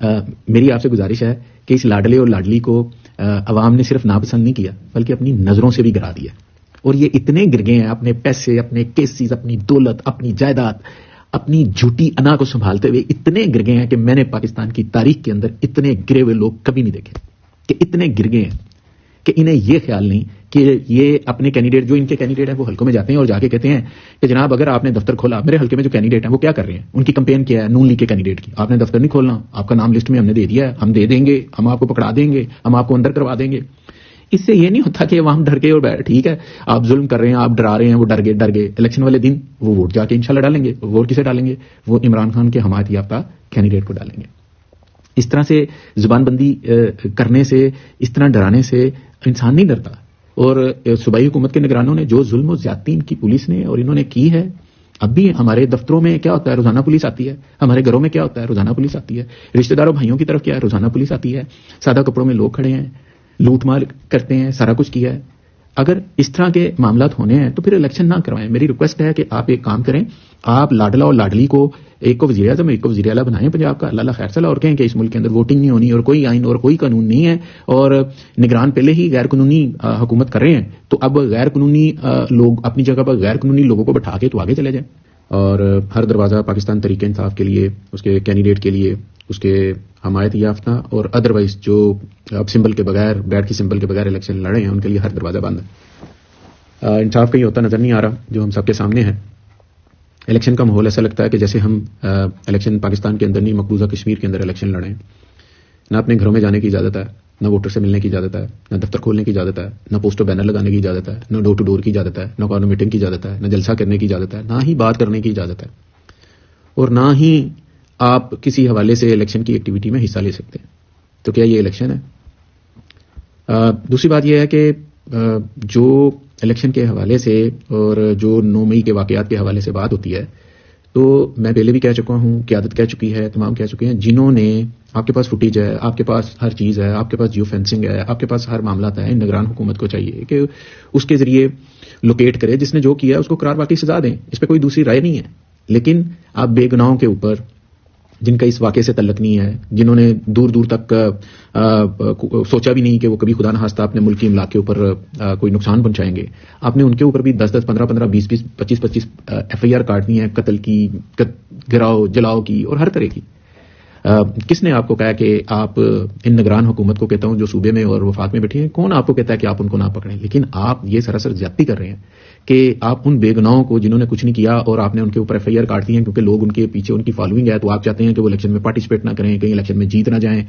میری آپ سے گزارش ہے کہ اس لاڈلے اور لاڈلی کو عوام نے صرف ناپسند نہیں کیا بلکہ اپنی نظروں سے بھی گرا دیا. اور یہ اتنے گر گئے ہیں اپنے پیسے، اپنے کیسز، اپنی دولت، اپنی جائیداد، اپنی جھوٹی انا کو سنبھالتے ہوئے اتنے گر گئے ہیں کہ میں نے پاکستان کی تاریخ کے اندر اتنے گرے ہوئے لوگ کبھی نہیں دیکھے کہ اتنے گر گئے ہیں کہ انہیں یہ خیال نہیں کہ یہ اپنے کینڈیڈیٹ، جو ان کے کینڈیڈیٹ ہیں وہ حلقوں میں جاتے ہیں اور جا کے کہتے ہیں کہ جناب اگر آپ نے دفتر کھولا، میرے حلقے میں جو کینڈیڈیٹ ہیں وہ کیا کر رہے ہیں، ان کی کمپین کیا ہے نون لیگ کے کینڈیڈیٹ کی، آپ نے دفتر نہیں کھولنا، آپ کا نام لسٹ میں ہم نے دے دیا ہے، ہم دے دیں گے، ہم آپ کو پکڑا دیں گے، ہم آپ کو اندر کروا دیں گے. اس سے یہ نہیں ہوتا کہ وہاں ڈر کے اور ٹھیک ہے آپ ظلم کر رہے ہیں، آپ ڈرا رہے ہیں، وہ ڈر گئے الیکشن والے دن وہ ووٹ جا کے انشاءاللہ ڈالیں گے. ووٹ کسے ڈالیں گے؟ وہ عمران خان کے حمایت یافتہ کینڈیڈیٹ کو ڈالیں گے. اس طرح سے زبان بندی کرنے سے، اس طرح ڈرانے سے انسان نہیں ڈرتا. اور صوبائی حکومت کے نگرانوں نے جو ظلم و زیادتی ان کی پولیس نے اور انہوں نے کی ہے، اب بھی ہمارے دفتروں میں کیا ہوتا ہے، روزانہ پولیس آتی ہے. ہمارے گھروں میں کیا ہوتا ہے، روزانہ پولیس آتی ہے. رشتہ داروں بھائیوں کی طرف کیا ہے، روزانہ پولیس آتی ہے. سادہ کپڑوں میں لوگ کھڑے ہیں، لوٹ مار کرتے ہیں، سارا کچھ کیا ہے. اگر اس طرح کے معاملات ہونے ہیں تو پھر الیکشن نہ کروائیں. میری ریکویسٹ ہے کہ آپ ایک کام کریں، آپ لاڈلا اور لاڈلی کو، ایک کو وزیر اعظم، ایک کو وزیر اعلیٰ بنائیں پنجاب کا، اللہ خیر صلاح، اور کہیں کہ اس ملک کے اندر ووٹنگ نہیں ہونی اور کوئی آئین اور کوئی قانون نہیں ہے، اور نگران پہلے ہی غیر قانونی حکومت کر رہے ہیں، تو اب غیر قانونی لوگ اپنی جگہ پر غیر قانونی لوگوں کو بٹھا کے تو آگے چلے جائیں. اور ہر دروازہ پاکستان تحریک انصاف کے لیے، اس کے کینڈیڈیٹ کے لیے، اس کے حمایت یافتہ اور ادروائز جو اب سمبل کے بغیر، بیٹ کی سمبل کے بغیر الیکشن لڑے ہیں، ان کے لیے ہر دروازہ بند ہے. انصاف کہیں ہوتا نظر نہیں آ رہا جو ہم سب کے سامنے ہے. الیکشن کا ماحول ایسا لگتا ہے کہ جیسے ہم الیکشن پاکستان کے اندر نہیں، مقبوضہ کشمیر کے اندر الیکشن لڑے ہیں. نہ اپنے گھروں میں جانے کی اجازت ہے، نہ ووٹر سے ملنے کی اجازت ہے، نہ دفتر کھولنے کی اجازت ہے، نہ پوسٹر بینر لگانے کی اجازت ہے، نہ ڈور ٹو ڈور کی اجازت ہے، نہ کارنر میٹنگ کی اجازت ہے، نہ جلسہ کرنے کی اجازت ہے، نہ ہی بات کرنے کی اجازت ہے، اور نہ ہی آپ کسی حوالے سے الیکشن کی ایکٹیویٹی میں حصہ لے سکتے ہیں. تو کیا یہ الیکشن ہے؟ دوسری بات یہ ہے کہ جو الیکشن کے حوالے سے اور جو 9 مئی کے واقعات کے حوالے سے بات ہوتی ہے، تو میں پہلے بھی کہہ چکا ہوں، قیادت کہہ چکی ہے، تمام کہہ چکے ہیں، جنہوں نے، آپ کے پاس فوٹیج ہے، آپ کے پاس ہر چیز ہے، آپ کے پاس جیو فینسنگ ہے، آپ کے پاس ہر معاملات ہے، نگران حکومت کو چاہیے کہ اس کے ذریعے لوکیٹ کرے، جس نے جو کیا اس کو قرار واقعی سزا دیں. اس پہ کوئی دوسری رائے نہیں ہے. لیکن آپ بے گناہوں کے اوپر، جن کا اس واقعے سے تعلق نہیں ہے، جنہوں نے دور دور تک سوچا بھی نہیں کہ وہ کبھی خدا نخواستہ اپنے ملک کی املاک کے اوپر کوئی نقصان پہنچائیں گے، آپ نے ان کے اوپر بھی 10-10 15-15 20-20 25-25 ایف آئی آر کاٹنی ہے، قتل کی، گراؤ جلاؤ کی اور ہر طرح کی. کس نے آپ کو کہا کہ آپ ان نگران حکومت کو، کہتا ہوں جو صوبے میں اور وفاق میں بیٹھے ہیں، کون آپ کو کہتا ہے کہ آپ ان کو نہ پکڑیں؟ لیکن آپ یہ سراسر زیادتی کر رہے ہیں کہ آپ ان بے گناہوں کو، جنہوں نے کچھ نہیں کیا، اور آپ نے ان کے اوپر ایف آئی آر کاٹ دی ہیں کیونکہ لوگ ان کے پیچھے، ان کی فالوئنگ ہے، تو آپ چاہتے ہیں کہ وہ الیکشن میں پارٹیسپیٹ نہ کریں، کہیں الیکشن میں جیت نہ جائیں.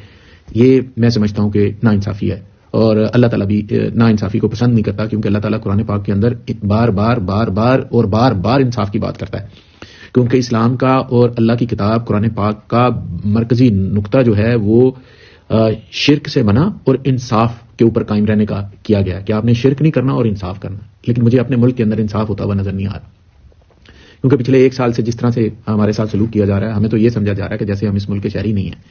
یہ میں سمجھتا ہوں کہ ناانصافی ہے، اور اللہ تعالیٰ بھی ناانصافی کو پسند نہیں کرتا، کیونکہ اللہ تعالیٰ قرآن پاک کے اندر بار بار انصاف کی بات کرتا ہے. کیونکہ اسلام کا اور اللہ کی کتاب قرآن پاک کا مرکزی نقطہ جو ہے وہ شرک سے بنا اور انصاف کے اوپر قائم رہنے کا کیا گیا کہ آپ نے شرک نہیں کرنا اور انصاف کرنا. لیکن مجھے اپنے ملک کے اندر انصاف ہوتا ہوا نظر نہیں آ رہا، کیونکہ پچھلے 1 سال سے جس طرح سے ہمارے ساتھ سلوک کیا جا رہا ہے، ہمیں تو یہ سمجھا جا رہا ہے کہ جیسے ہم اس ملک کے شہری نہیں ہیں.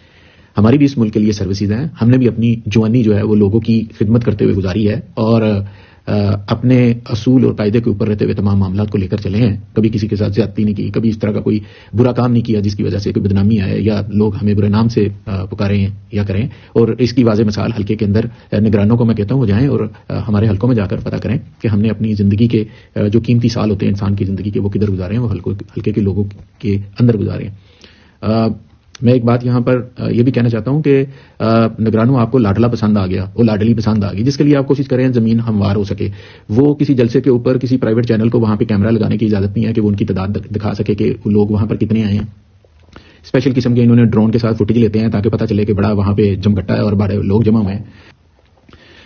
ہماری بھی اس ملک کے لیے سروسز ہیں، ہم نے بھی اپنی جوانی جو ہے وہ لوگوں کی خدمت کرتے ہوئے گزاری ہے، اور اپنے اصول اور قاعدے کے اوپر رہتے ہوئے تمام معاملات کو لے کر چلے ہیں. کبھی کسی کے ساتھ زیادتی نہیں کی، کبھی اس طرح کا کوئی برا کام نہیں کیا جس کی وجہ سے کوئی بدنامی آئے یا لوگ ہمیں برے نام سے پکاریں یا کریں. اور اس کی واضح مثال حلقے کے اندر نگرانوں کو میں کہتا ہوں وہ جائیں اور ہمارے حلقوں میں جا کر پتہ کریں کہ ہم نے اپنی زندگی کے جو قیمتی سال ہوتے ہیں انسان کی زندگی کے، وہ کدھر گزارے ہیں، وہ حلقے کے لوگوں کے اندر گزارے ہیں. میں ایک بات یہاں پر یہ بھی کہنا چاہتا ہوں کہ نگرانوں، آپ کو لاڈلا پسند آ گیا، وہ لاڈلی پسند آ گئی، جس کے لیے آپ کوشش کریں زمین ہموار ہو سکے. وہ کسی جلسے کے اوپر کسی پرائیویٹ چینل کو وہاں پہ کیمرہ لگانے کی اجازت نہیں ہے کہ وہ ان کی تعداد دکھا سکے کہ لوگ وہاں پر کتنے آئے ہیں. اسپیشل قسم کے انہوں نے ڈرون کے ساتھ فوٹیج لیتے ہیں تاکہ پتہ چلے کہ بڑا وہاں پہ جمگٹا ہے اور بڑے لوگ جمع ہوئے ہیں.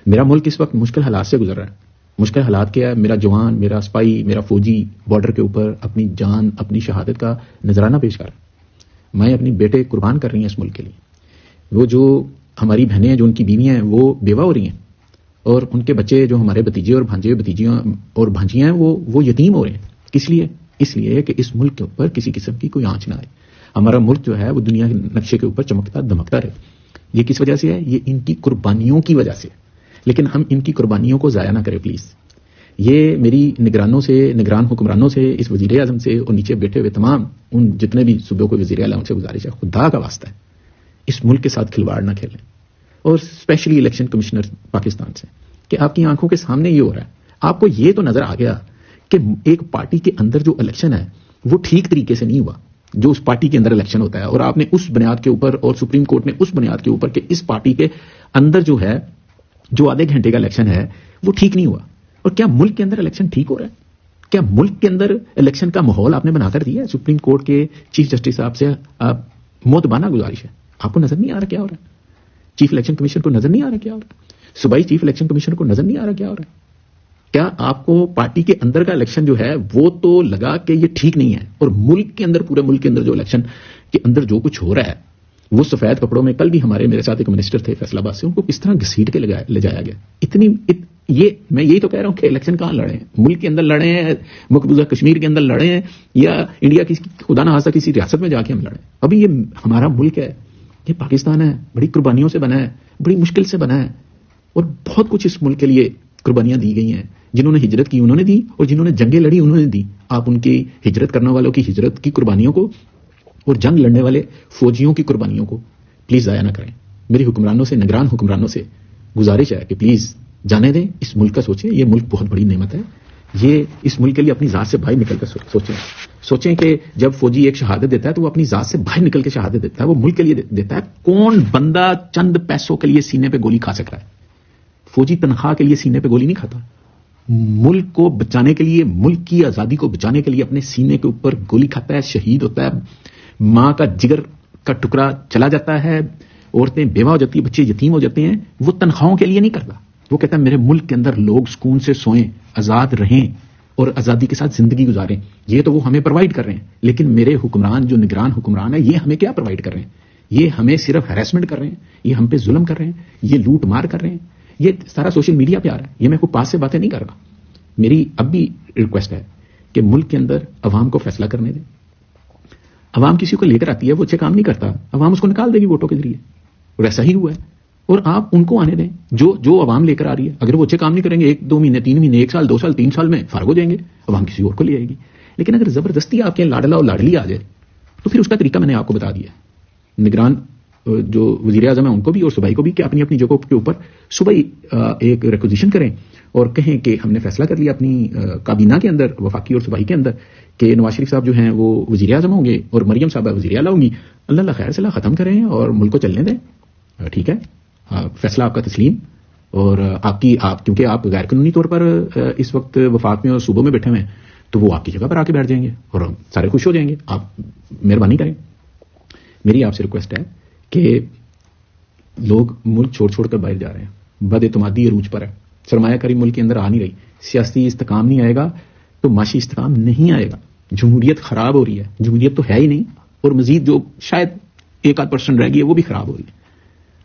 میرا ملک اس وقت مشکل حالات سے گزر رہا ہے. مشکل حالات کیا ہے؟ میرا جوان، میرا سپاہی، میرا فوجی بارڈر کے اوپر اپنی جان، اپنی شہادت کا نذرانہ پیش کر رہا ہے. میں اپنی بیٹے قربان کر رہی ہیں اس ملک کے لیے. وہ جو ہماری بہنیں ہیں، جو ان کی بیویاں ہیں، وہ بیوہ ہو رہی ہیں، اور ان کے بچے جو ہمارے بھتیجے اور بھانجے بھتیجیاں اور بھانجیاں ہیں وہ یتیم ہو رہے ہیں. کس لیے؟ اس لیے کہ اس ملک کے اوپر کسی قسم کی کوئی آنچ نہ آئے. ہمارا ملک جو ہے وہ دنیا کے نقشے کے اوپر چمکتا دمکتا رہے. یہ کس وجہ سے ہے؟ یہ ان کی قربانیوں کی وجہ سے. لیکن ہم ان کی قربانیوں کو ضائع نہ کریں پلیز. یہ میری نگرانوں سے، نگران حکمرانوں سے، اس وزیر اعظم سے اور نیچے بیٹھے ہوئے تمام ان جتنے بھی صوبوں کو وزیر اعلیٰ ان سے گزارش ہے، خدا کا واسطہ ہے اس ملک کے ساتھ کھلواڑ نہ کھیلیں. اور اسپیشلی الیکشن کمشنر پاکستان سے کہ آپ کی آنکھوں کے سامنے یہ ہو رہا ہے. آپ کو یہ تو نظر آ گیا کہ ایک پارٹی کے اندر جو الیکشن ہے وہ ٹھیک طریقے سے نہیں ہوا, جو اس پارٹی کے اندر الیکشن ہوتا ہے, اور آپ نے اس بنیاد کے اوپر اور سپریم کورٹ نے اس بنیاد کے اوپر کہ اس پارٹی کے اندر جو ہے جو آدھے گھنٹے کا الیکشن ہے وہ ٹھیک نہیں ہوا. اور کیا ملک کے اندر الیکشن ٹھیک ہو رہا ہے؟ کیا ملک کے اندر الیکشن کا ماحول آپ نے بنا کر دیا ہے؟ سپریم کورٹ کے چیف جسٹس صاحب سے موتبانہ گزارش ہے, آپ کو نظر نہیں آ رہا کیا ہو رہا ہے؟ چیف الیکشن کمیشن کو نظر نہیں آ رہا کیا ہو رہا ہے؟ صوبائی چیف الیکشن کمیشن کو نظر نہیں آ رہا کیا ہو رہا ہے؟ کیا آپ کو پارٹی کے اندر کا الیکشن جو ہے وہ تو لگا کہ یہ ٹھیک نہیں ہے, اور ملک کے اندر, پورے ملک کے اندر جو الیکشن کے اندر جو کچھ ہو رہا ہے وہ سفید کپڑوں میں, کل بھی میرے ساتھ ایک منسٹر تھے فیصل آباد سے, ان کو کس طرح گھسیٹ کے لے جایا گیا. یہ میں یہی تو کہہ رہا ہوں کہ الیکشن کہاں لڑے ہیں؟ ملک کے اندر لڑے ہیں, مقبوضہ کشمیر کے اندر لڑے ہیں, یا انڈیا کی خدا نہ خواستہ کسی ریاست میں جا کے ہم لڑے؟ ابھی یہ ہمارا ملک ہے, یہ پاکستان ہے, بڑی قربانیوں سے بنا ہے, بڑی مشکل سے بنا ہے, اور بہت کچھ اس ملک کے لیے قربانیاں دی گئی ہیں. جنہوں نے ہجرت کی انہوں نے دی, اور جنہوں نے جنگیں لڑی انہوں نے دی. آپ ان کی ہجرت کرنے والوں کی ہجرت کی قربانیوں کو اور جنگ لڑنے والے فوجیوں کی قربانیوں کو پلیز ضائع نہ کریں. میری حکمرانوں سے, نگران حکمرانوں سے گزارش ہے کہ پلیز جانے دیں, اس ملک کا سوچیں. یہ ملک بہت بڑی نعمت ہے, یہ اس ملک کے لیے اپنی ذات سے باہر نکل کر سوچیں کہ جب فوجی ایک شہادت دیتا ہے تو وہ اپنی ذات سے باہر نکل کے شہادت دیتا ہے, وہ ملک کے لیے دیتا ہے. کون بندہ چند پیسوں کے لیے سینے پہ گولی کھا سکتا ہے؟ فوجی تنخواہ کے لیے سینے پہ گولی نہیں کھاتا. ملک کو بچانے کے لیے, ملک کی آزادی کو بچانے کے لیے اپنے سینے کے اوپر گولی کھاتا ہے, شہید ہوتا ہے, ماں کا جگر کا ٹکڑا چلا جاتا ہے, عورتیں بیوہ ہو جاتی ہیں, بچے یتیم ہو جاتے ہیں. وہ تنخواہوں کے لیے نہیں کرتا, وہ کہتا ہے میرے ملک کے اندر لوگ سکون سے سوئیں, آزاد رہیں اور آزادی کے ساتھ زندگی گزاریں. یہ تو وہ ہمیں پرووائڈ کر رہے ہیں, لیکن میرے حکمران جو نگران حکمران ہے یہ ہمیں کیا پرووائڈ کر رہے ہیں؟ یہ ہمیں صرف ہراسمنٹ کر رہے ہیں, یہ ہم پہ ظلم کر رہے ہیں, یہ لوٹ مار کر رہے ہیں. یہ سارا سوشل میڈیا پہ آ رہا ہے, یہ میں کوئی پاس سے باتیں نہیں کر رہا. میری اب بھی ریکویسٹ ہے کہ ملک کے اندر عوام کو فیصلہ کرنے دیں. عوام کسی کو لے کر آتی ہے, وہ اچھے کام نہیں کرتا, عوام اس کو نکال دے گی ووٹوں کے ذریعے, اور ایسا ہی ہوا ہے. اور آپ ان کو آنے دیں جو عوام لے کر آ رہی ہے. اگر وہ اچھے کام نہیں کریں گے, 1-2 مہینے 3 مہینے 1 سال 2 سال 3 سال میں فارغ ہو جائیں گے, عوام کسی اور کو لے آئے گی. لیکن اگر زبردستی آپ کے لاڈلا اور لاڈلی آ جائے تو پھر اس کا طریقہ میں نے آپ کو بتا دیا. نگران جو وزیر اعظم ہیں ان کو بھی اور صوبائی کو بھی کہ اپنی اپنی جگہوں کے اوپر صوبائی ایک ریکوزیشن کریں اور کہیں کہ ہم نے فیصلہ کر لیا اپنی کابینہ کے اندر, وفاقی اور صوبائی کے اندر, کہ نواز شریف صاحب جو ہیں وہ وزیر اعظم ہوں گے اور مریم صاحبہ وزیر اعلیٰ ہوں گی. اللہ خیر سے ختم کریں اور ملک کو چلنے دیں. ٹھیک ہے, فیصلہ آپ کا تسلیم. اور آپ کیونکہ آپ غیر قانونی طور پر اس وقت وفاق میں اور صوبوں میں بیٹھے ہوئے ہیں, تو وہ آپ کی جگہ پر آ کے بیٹھ جائیں گے اور سارے خوش ہو جائیں گے. آپ مہربانی کریں, میری آپ سے ریکویسٹ ہے کہ لوگ ملک چھوڑ کر باہر جا رہے ہیں, بد اعتمادی عروج پر ہے, سرمایہ کاری ملک کے اندر آ نہیں رہی, سیاسی استحکام نہیں آئے گا تو معاشی استحکام نہیں آئے گا. جمہوریت خراب ہو رہی ہے, جمہوریت تو ہے ہی نہیں, اور مزید جو شاید 1-8% رہ گئی ہے وہ بھی خراب ہو رہی ہے.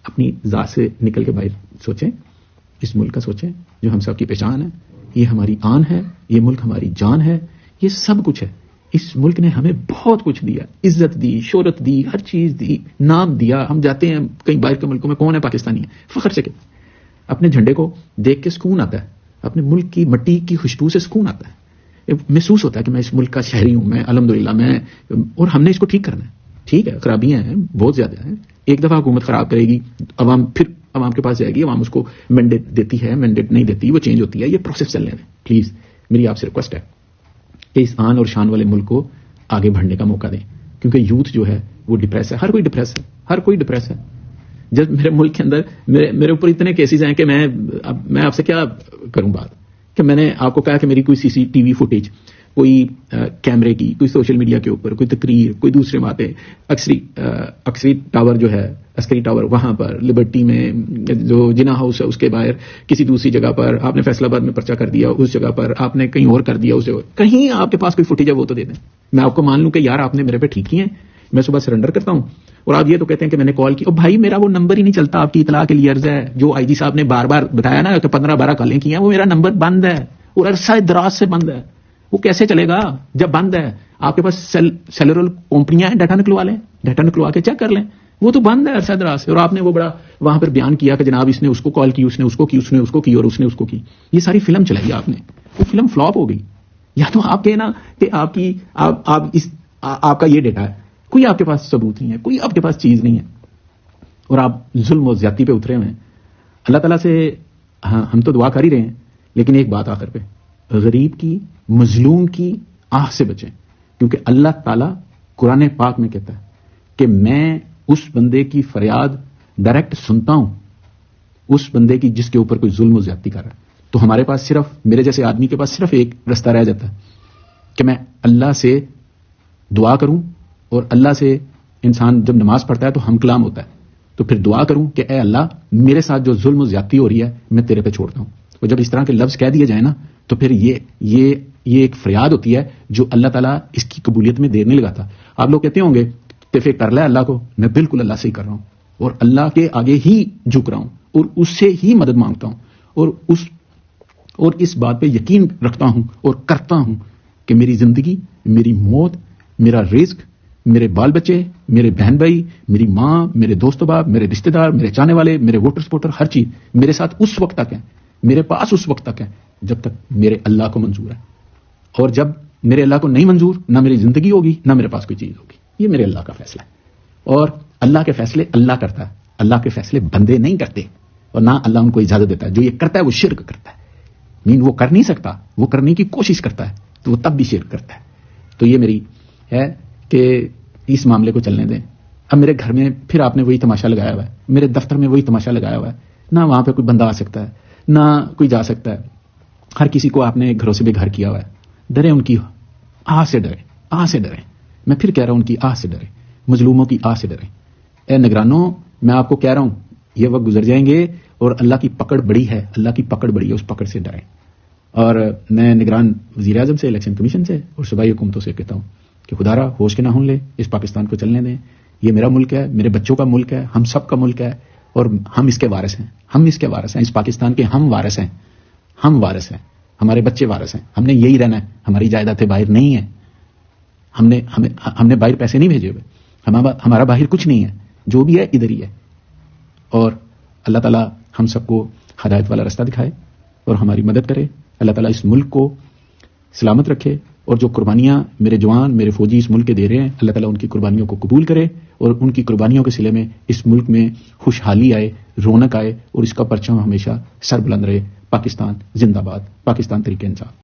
اپنی ذات سے نکل کے باہر سوچیں, اس ملک کا سوچیں جو ہم سب کی پہچان ہے. یہ ہماری آن ہے, یہ ملک ہماری جان ہے, یہ سب کچھ ہے. اس ملک نے ہمیں بہت کچھ دیا, عزت دی, شہرت دی, ہر چیز دی, نام دیا. ہم جاتے ہیں کئی باہر کے ملکوں میں, کون ہے پاکستانی ہے, فخر سے کہ اپنے جھنڈے کو دیکھ کے سکون آتا ہے, اپنے ملک کی مٹی کی خوشبو سے سکون آتا ہے, محسوس ہوتا ہے کہ میں اس ملک کا شہری ہوں, میں الحمدللہ میں, اور ہم نے اس کو ٹھیک کرنا ہے. ٹھیک ہے, خرابیاں ہیں, بہت زیادہ ہیں. ایک دفعہ حکومت خراب کرے گی, پھر عوام کے پاس جائے گی, عوام اس کو مینڈیٹ دیتی ہے, مینڈیٹ نہیں دیتی, وہ چینج ہوتی ہے. یہ پروسیس چلنے دیں پلیز. میری آپ سے ریکویسٹ ہے کہ اس آن اور شان والے ملک کو آگے بڑھنے کا موقع دیں, کیونکہ یوتھ جو ہے وہ ڈپریس ہے, ہر کوئی ڈپریس ہے, ہر کوئی ڈپریس ہے. جب میرے ملک کے اندر میرے اوپر اتنے کیسز ہیں کہ میں آپ سے کیا کروں بات, کہ میں نے آپ کو کہا کہ میری کوئی CCTV فوٹیج, کوئی کیمرے کی, کوئی سوشل میڈیا کے اوپر کوئی تقریر, کوئی دوسرے باتیں, عسکری ٹاور جو ہے, عسکری ٹاور وہاں پر لبرٹی میں جو جناح ہاؤس ہے اس کے باہر کسی دوسری جگہ پر, آپ نے فیصل آباد میں پرچہ کر دیا, اس جگہ پر آپ نے کہیں اور کر دیا, اس جگہ کہیں آپ کے پاس کوئی فوٹیج ہے وہ تو دے دیں, میں آپ کو مان لوں کہ یار آپ نے میرے پہ ٹھیک کی ہیں, میں صبح سرنڈر کرتا ہوں. اور آپ یہ تو کہتے ہیں کہ میں نے کال کی, اور بھائی میرا وہ نمبر ہی نہیں چلتا, آپ کی اطلاع کے لیے عرض ہے, جو IG صاحب نے بار بار بتایا نا کہ 15-12 کالیں کی ہیں, وہ میرا نمبر بند ہے اور عرصہ دراز سے بند ہے. وہ کیسے چلے گا جب بند ہے؟ آپ کے پاس سیلولر کمپنیاں ہیں, ڈیٹا نکلوا لیں, ڈیٹا نکلوا کے چیک کر لیں, وہ تو بند ہے عرصہ دراز سے. اور آپ نے وہ بڑا وہاں پر بیان کیا کہ جناب اس نے اس کو کال کی, اس نے اس کو کی, اس نے اس کو کی, اور اس نے اس کو کی. یہ ساری فلم چلائی آپ نے, وہ فلم فلاپ ہو گئی. یا تو آپ کہنا کہ آپ کا یہ ڈیٹا ہے, کوئی آپ کے پاس ثبوت نہیں ہے, کوئی آپ کے پاس چیز نہیں ہے. اور آپ ظلم و زیادتی پہ اترے ہوئے ہیں. اللہ تعالیٰ سے ہم تو دعا کر ہی رہے ہیں، لیکن ایک بات آخر پہ، غریب کی، مظلوم کی آہ سے بچیں، کیونکہ اللہ تعالیٰ قرآن پاک میں کہتا ہے کہ میں اس بندے کی فریاد ڈائریکٹ سنتا ہوں، اس بندے کی جس کے اوپر کوئی ظلم و زیادتی کر رہا ہے. تو ہمارے پاس صرف، میرے جیسے آدمی کے پاس صرف ایک رستہ رہ جاتا ہے کہ میں اللہ سے دعا کروں. اور اللہ سے انسان جب نماز پڑھتا ہے تو ہم کلام ہوتا ہے، تو پھر دعا کروں کہ اے اللہ میرے ساتھ جو ظلم و زیادتی ہو رہی ہے میں تیرے پہ چھوڑتا ہوں. اور جب اس طرح کے لفظ کہہ دیے جائیں نا تو پھر یہ ایک فریاد ہوتی ہے جو اللہ تعالیٰ اس کی قبولیت میں دیر نہیں لگاتا. آپ لوگ کہتے ہوں گے اتفاق کر لے اللہ کو، میں بالکل اللہ سے ہی کر رہا ہوں اور اللہ کے آگے ہی جھک رہا ہوں اور اس سے ہی مدد مانگتا ہوں اور اس بات پہ یقین رکھتا ہوں اور کرتا ہوں کہ میری زندگی، میری موت، میرا رزق، میرے بال بچے، میرے بہن بھائی، میری ماں، میرے دوست و باپ، میرے رشتہ دار، میرے چاہنے والے، میرے ووٹر سپورٹر، ہر چیز میرے ساتھ اس وقت تک ہے، میرے پاس اس وقت تک ہے جب تک میرے اللہ کو منظور ہے. اور جب میرے اللہ کو نہیں منظور، نہ میری زندگی ہوگی نہ میرے پاس کوئی چیز ہوگی. یہ میرے اللہ کا فیصلہ ہے. اور اللہ کے فیصلے اللہ کرتا ہے، اللہ کے فیصلے بندے نہیں کرتے، اور نہ اللہ ان کو اجازت دیتا ہے. جو یہ کرتا ہے وہ شرک کرتا ہے، وہ کر نہیں سکتا، وہ کرنے کی کوشش کرتا ہے تو وہ تب بھی شرک کرتا ہے. تو یہ میری ہے کہ اس معاملے کو چلنے دیں. اب میرے گھر میں پھر آپ نے وہی تماشا لگایا ہوا ہے، میرے دفتر میں وہی تماشا لگایا ہوا ہے، نہ وہاں پہ کوئی بندہ آ سکتا ہے نہ کوئی جا سکتا ہے. ہر کسی کو آپ نے گھروں سے بھی گھر کیا ہوا ہے. ڈرے ان کی آہ سے ڈرے، آہ سے ڈرے. میں پھر کہہ رہا ہوں ان کی آہ سے ڈرے، مظلوموں کی آہ سے ڈرے. اے نگرانوں، میں آپ کو کہہ رہا ہوں یہ وقت گزر جائیں گے اور اللہ کی پکڑ بڑی ہے، اللہ کی پکڑ بڑی ہے، اس پکڑ سے ڈریں. اور میں نگران وزیر اعظم سے، الیکشن کمیشن سے اور صوبائی حکومتوں سے کہتا ہوں کہ خدا را ہوش کے نہ ہون لے، اس پاکستان کو چلنے دیں. یہ میرا ملک ہے، میرے بچوں کا ملک ہے، ہم سب کا ملک ہے اور ہم اس کے وارث ہیں، ہم اس کے وارث ہیں، اس پاکستان کے ہم وارث ہیں، ہم وارث ہیں، ہمارے بچے وارث ہیں. ہم نے یہی رہنا ہے، ہماری جائیدادیں باہر نہیں ہیں. ہم نے باہر پیسے نہیں بھیجے ہوئے، ہمارا باہر کچھ نہیں ہے، جو بھی ہے ادھر ہی ہے. اور اللہ تعالیٰ ہم سب کو ہدایت والا راستہ دکھائے اور ہماری مدد کرے. اللہ تعالیٰ اس ملک کو سلامت رکھے اور جو قربانیاں میرے جوان، میرے فوجی اس ملک کے دے رہے ہیں، اللہ تعالیٰ ان کی قربانیوں کو قبول کرے اور ان کی قربانیوں کے صلے میں اس ملک میں خوشحالی آئے، رونق آئے اور اس کا پرچم ہمیشہ سر بلند رہے. پاکستان زندہ باد، پاکستان تحریک انصاف.